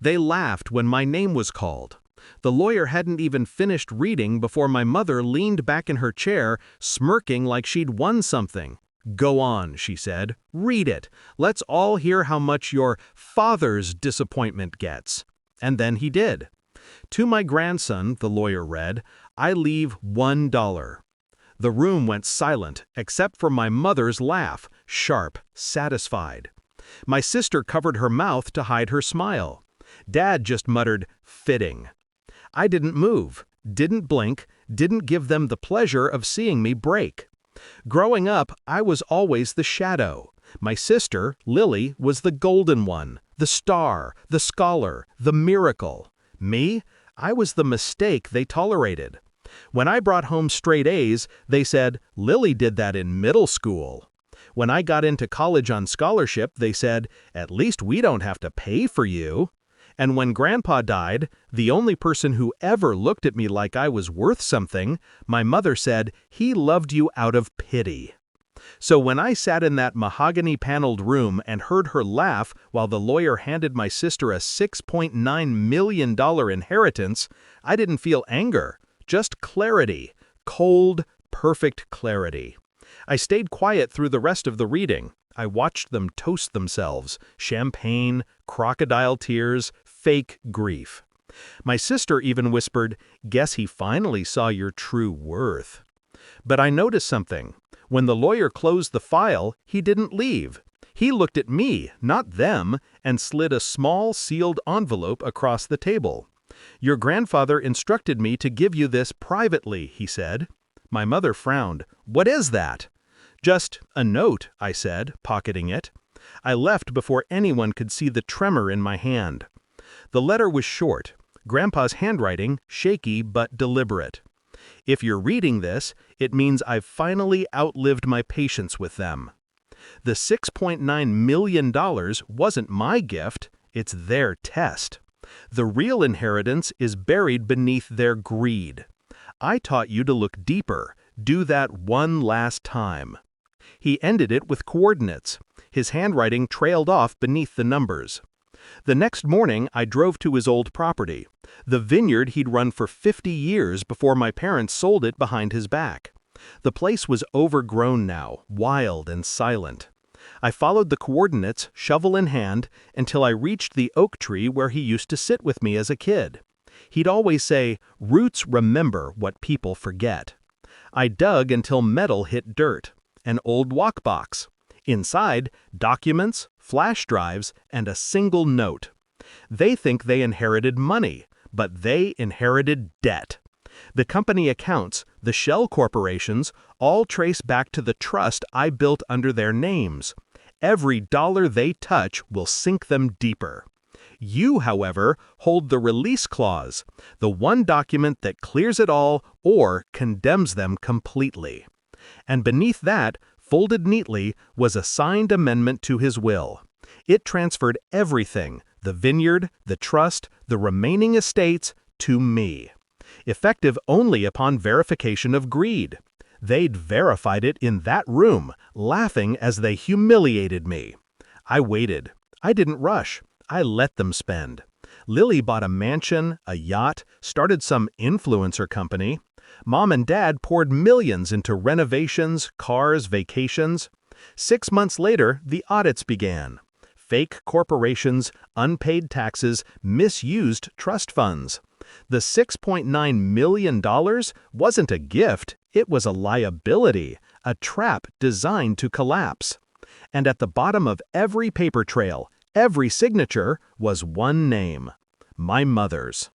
They laughed when my name was called. The lawyer hadn't even finished reading before my mother leaned back in her chair, smirking like she'd won something. "Go on," she said. "Read it. Let's all hear how much your father's disappointment gets." And then he did. "To my grandson," the lawyer read, "I leave $1. The room went silent, except for my mother's laugh, sharp, satisfied. My sister covered her mouth to hide her smile. Dad just muttered, "Fitting." I didn't move, didn't blink, didn't give them the pleasure of seeing me break. Growing up, I was always the shadow. My sister, Lily, was the golden one, the star, the scholar, the miracle. Me? I was the mistake they tolerated. When I brought home straight A's, they said, "Lily did that in middle school." When I got into college on scholarship, they said, "At least we don't have to pay for you." And when Grandpa died, the only person who ever looked at me like I was worth something, my mother said, "He loved you out of pity." So when I sat in that mahogany-paneled room and heard her laugh while the lawyer handed my sister a $6.9 million inheritance, I didn't feel anger, just clarity, cold, perfect clarity. I stayed quiet through the rest of the reading. I watched them toast themselves, champagne, crocodile tears, fake grief. My sister even whispered, "Guess he finally saw your true worth." But I noticed something. When the lawyer closed the file, he didn't leave. He looked at me, not them, and slid a small sealed envelope across the table. "Your grandfather instructed me to give you this privately," he said. My mother frowned. "What is that?" "Just a note," I said, pocketing it. I left before anyone could see the tremor in my hand. The letter was short. Grandpa's handwriting, shaky but deliberate. "If you're reading this, it means I've finally outlived my patience with them." The $6.9 million wasn't my gift, it's their test. The real inheritance is buried beneath their greed. I taught you to look deeper, do that one last time. He ended it with coordinates. His handwriting trailed off beneath the numbers. The next morning, I drove to his old property, the vineyard he'd run for 50 years before my parents sold it behind his back. The place was overgrown now, wild and silent. I followed the coordinates, shovel in hand, until I reached the oak tree where he used to sit with me as a kid. He'd always say, "Roots remember what people forget." I dug until metal hit dirt. An old walk box. Inside, documents, flash drives, and a single note. They think they inherited money, but they inherited debt. The company accounts, the shell corporations, all trace back to the trust I built under their names. Every dollar they touch will sink them deeper. You, however, hold the release clause, the one document that clears it all or condemns them completely. And beneath that, folded neatly, was a signed amendment to his will. It transferred everything, the vineyard, the trust, the remaining estates, to me. Effective only upon verification of greed. They'd verified it in that room, laughing as they humiliated me. I waited. I didn't rush. I let them spend. Lily bought a mansion, a yacht, started some influencer company. Mom and Dad poured millions into renovations, cars, vacations. 6 months later, the audits began. Fake corporations, unpaid taxes, misused trust funds. The $6.9 million wasn't a gift, it was a liability, a trap designed to collapse. And at the bottom of every paper trail, every signature, was one name. My mother's.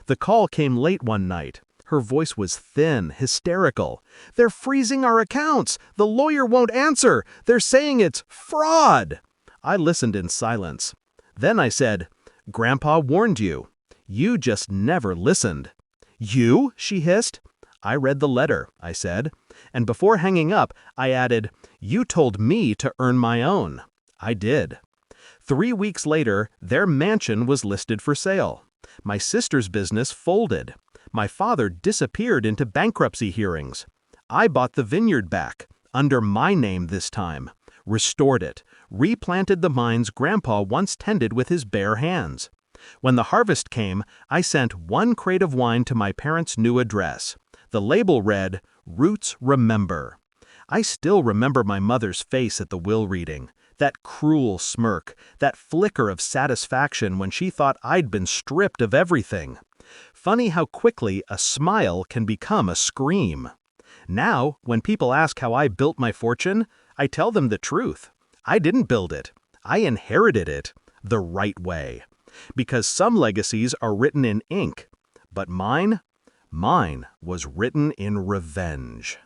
The call came late one night. Her voice was thin, hysterical. "They're freezing our accounts! The lawyer won't answer! They're saying it's fraud!" I listened in silence. Then I said, "Grandpa warned you. You just never listened." "You?" she hissed. "I read the letter," I said. And before hanging up, I added, "You told me to earn my own." I did. 3 weeks later, their mansion was listed for sale. My sister's business folded. My father disappeared into bankruptcy hearings. I bought the vineyard back, under my name this time, restored it, replanted the mines Grandpa once tended with his bare hands. When the harvest came, I sent 1 crate of wine to my parents' new address. The label read, "Roots Remember." I still remember my mother's face at the will reading, that cruel smirk, that flicker of satisfaction when she thought I'd been stripped of everything. Funny how quickly a smile can become a scream. Now, when people ask how I built my fortune, I tell them the truth. I didn't build it. I inherited it the right way. Because some legacies are written in ink, but mine was written in revenge.